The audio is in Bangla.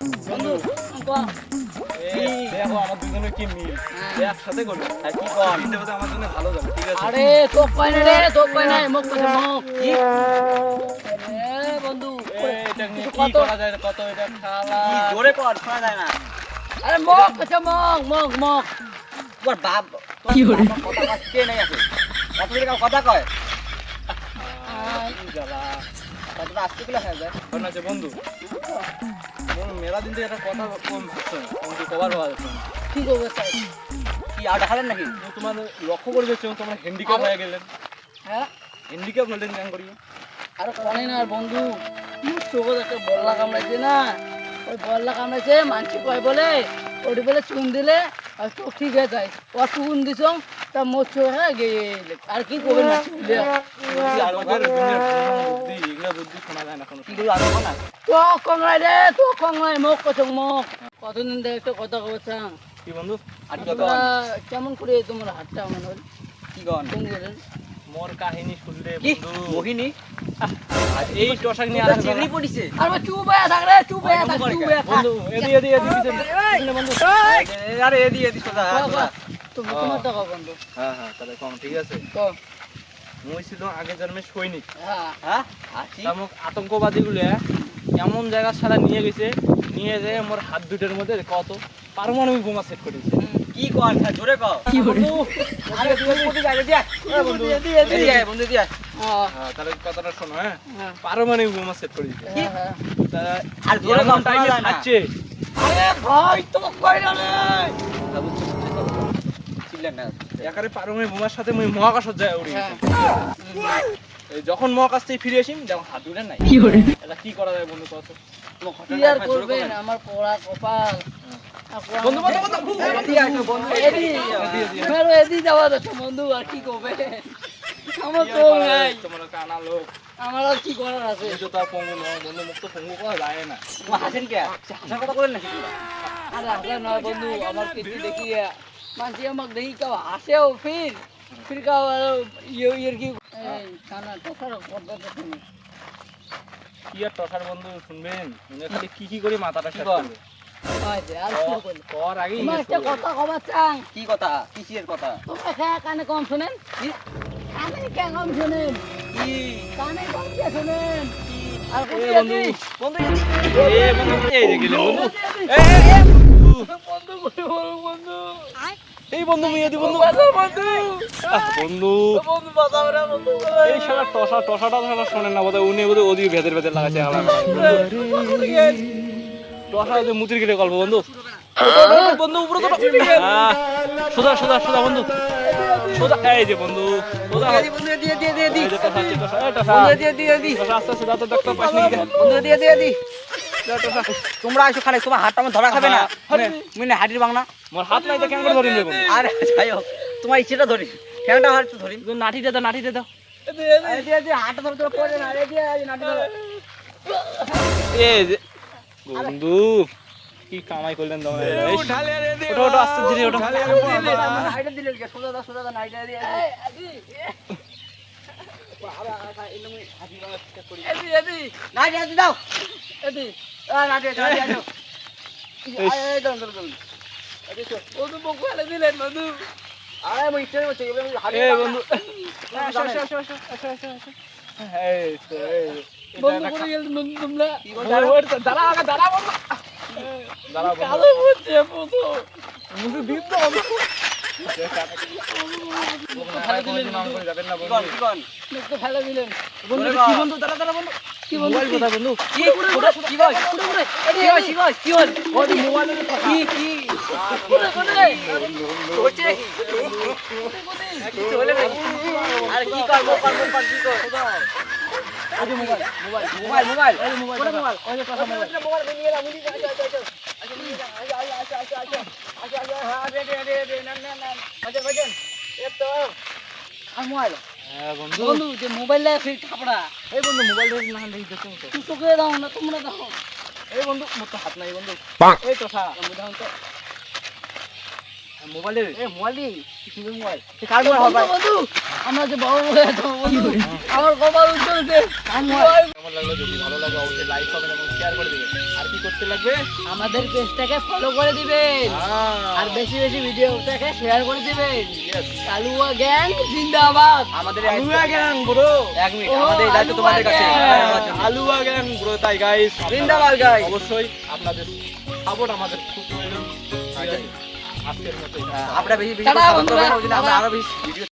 বন্ধু দেখো আমার দুজনের কি মিল একসাথে করবো আর কি কর আমার জন্য ভালো যাবে ঠিক আছে আরে তোপ পাই না রে তোপ পাই না মুখ করছে মুখ কি বন্ধু এটা নিয়ে কি করা যায় কত এটা খালা কি জোরে কর শোনা যায় না। আরে মুখ করছে মুখ মুখ মুখ তোর বাপ কি হরে কথা কে নাই আছে কত দিন কথা কয় জ্বালা কতটা আজকে গুলো হয়ে যায় কারণ আছে বন্ধু মেলা দিন থেকে একটা কথা কম ভাবছো কিন্তু কবার ভাবা যাচ্ছে না কি করবে তাই কি আর দেখালেন নাকি তোমার লক্ষ্য করে দেখছো তোমরা হ্যান্ডিক্যাপ হয়ে গেলেন হ্যাঁ হ্যান্ডিক্যাপ হলেন কেন করি আর কোনে না বন্ধু চোখে একটা বল্লা কামড়াইছে না ওই বল্লা কামড়াইছে মানসি কয় বলে ওটি বলে চুন দিলে আর চোখ ঠিক হয়ে যায় ও চুন দিছ তা মোর চোখ হ্যাঁ গিয়ে আর কি করবে না আমাদের বুদ্ধি এগুলা বুদ্ধি শোনা যায় না কোনো কি করে আরো না তো কংলাই রে তো কংলাই মুখ কত মুখ কতদিন ধরে একটা কথা বলছাম কি বন্ধু আর কি তোমরা কর কেমন করে তোমার হাতটা মনে হল কি কর কোন করেন মোর কাহিনী শুনলে কি বন্ধু মোহিনী আর এই টসাক নিয়ে তোর আসবে চিংড়ি পড়িছে আর চুপ হয়ে থাক রে চুপ হয়ে থাক চুপ হয়ে থাক বন্ধু এদি এদি এদি পিছনে বন্ধু আরে এদি সোজা তুমি তোমার টাকা বন্ধু হ্যাঁ হ্যাঁ তাহলে কম ঠিক আছে তো মুই ছিল আগে জন্মে সৈনিক হ্যাঁ হ্যাঁ আসি তামুক আতঙ্কবাদী গুলো এমন জায়গা ছাড়া নিয়ে গেছে নিয়ে যায় মোর হাত দুটোর মধ্যে কত পারমাণবিক বোমা সেট করেছে কি কর জোরে কর কি করে আরে তুই বন্ধু যাই দিয়া বন্ধু দিয়া বন্ধু দিয়া হ্যাঁ হ্যাঁ তাহলে কথাটা শোনো হ্যাঁ হ্যাঁ পারমাণবিক বোমা সেট করেছে হ্যাঁ তারা আর জোরে কর টাইমে শোনা যায় না খাচ্ছে আরে ভাই তো কইরা রে চিল্লেন না একারে পারমাণবিক বোমার সাথে মুই মহাকাশত যায় উড়ি হ্যাঁ এই যখন মহাকাশ থেকে ফিরে আসি যেমন হাত দুটো নাই কি করে এটা কি করা যায় বন্ধু কত কি আর করবেন আমার পোড়া কপাল বন্ধু বন্ধু বন্ধু এদি আইছো বন্ধু এদি মেরো এদি যাওয়া যাচ্ছে বন্ধু আর কি করবে আমার তো নাই তোমার কানা লোক আমার আর কি করার আছে এই তো তার পঙ্গু নয় বন্ধু মুখ তো পঙ্গু করা যায় না তোমার হাসেন কে হাসার কথা বলেন নাকি আরে হাসা নয় বন্ধু আমার কিছু দেখি মানছি আমাকে দেখি কেউ হাসেও ফির কেউ ইয়ের কি এই খানা টকার কথা শুনি কি আর টসার বন্ধু শুনবেন মনে খালি কি করে মাথাটা শেষ বল? করবে হয়তো আর কি করবে তোর আগে তোমার একটা কথা কবার চাং কি কথা কিসের কথা তোমরা কানে কম শোনেন কানে কে কম শোনেন কি কানে কম কে শোনেন আর এ বন্ধু বন্ধু এ বন্ধু এই যে গেলে বন্ধু বন্ধু বন্ধু এই বন্ধু মিয়া দি বন্ধু বন্ধু বন্ধু বন্ধু বাঁচাও রে বন্ধু এই শালা টসাটা শালা শোনেন না বোধহয় উনি বোধহয় ওদিকে ভেতর লাগাচ্ছে হালা টসা ওদের মুতির কেটে গল্প বন্ধু বন্ধু উপরে তো সোজা সোজা সোজা বন্ধু সোজা এই যে বন্ধু সোজা বন্ধু দিয়ে দিয়ে দিয়ে দি এই যে টসা টসা এই টসা বন্ধু দিয়ে দিয়ে দি টসা আস্তে আস্তে দাঁত ডাক্তার পাইনি বন্ধু দিয়ে দিয়ে দি তোমরা আইসো খালি তোমার হাতটা আমার ধরা খাবে না মুই হাড়ির বাংলা মোর হাত নাই তো কেন করে ধরিন দেব আরে যাই হোক তোমার ইচ্ছেটা ধরি ফ্যানটা হাত ধরি নাঠিতে দাও আরে দিয়ে দিয়ে হাতটা ধরে তোরা পড়ে না আরে দিয়ে নাটি ধরো এই যে বন্ধু কি কামাই করলেন তোমরা ওটো ওটো আস্তে ধীরে ওটো হাইটা দিলে কি সোজা দা নাইটা দিয়ে নাইটা দিয়ে দাও এদি নাইটা দিয়ে দাও এই দাও দাও বন্ধু মুখ ফেলে দিলেন বন্ধু আরে মই ইচ্ছে হচ্ছে এ বন্ধু এই তো এই বন্ধু করে গেলেন বন্ধু তোমরা দাঁড়া আগে দাঁড়া বন্ধু দাঁড়া কালো বুঝছে বন্ধু মুঝে দিন তো যাবেন না কি কর কি কর মুখ তো ফেলে দিলেন বন্ধু কি বন্ধু দাঁড়া দাঁড়া বন্ধু কি বন্ধু মোবাইল কোথায় বন্ধু কি কি কর বন্ধু করে কি কর কি কর কি কর ওই মোবাইলের কথা কি কি হচ্ছে কি চলে না আরে কি কর মোবাইল কি কর আরে মোবাইল মোবাইল মোবাইল কোন মোবাইল ওই যে কথা মোবাইল মোবাইল নিয়ে এলাম মুনি হ্যাঁ বন্ধু বন্ধু যে মোবাইল লাগে ফির খাপড়া এই বন্ধু মোবাইল না দেখি দেখো তো তুই তোকে দাও না তোমরা দাও এই বন্ধু মোর তো হাত নাই বন্ধু এই তো সা দাও তো মোবাইলে এ মোবাইল কি মোবাইল কার মোবাইল হবে বন্ধু আমরা যে বড় হয়ে যাবো বন্ধু আমার কপাল উজ্জ্বলছে কেমন লাগলো? যদি ভালো লাগে অবশ্যই লাইক কমেন্ট এবং শেয়ার করে দিবেন। আর কি করতে লাগবে? আমাদের পেজটাকে ফলো করে দিবেন আর বেশি বেশি ভিডিওটাকে শেয়ার করে দিবেন। কালুয়া গ্যাং জিন্দাবাদ। আমাদের আলুয়া গ্যাং ব্রো, 1 মিনিট আমাদের এই দায়িত্ব তোমাদের কাছে আলুয়া গ্যাং ব্রো। তাই গাইস, জিন্দাবাদ গাইস। অবশ্যই আপনাদের সাপোর্ট আমাদের খুব প্রয়োজন। ঠিক আছে, আজকের মতো আপনারা বেশি বেশি টাটা সাপোর্ট বন্ধুরা, করবেন ওই জন্য আমরা টাটা। আরো বেশি ভিডিও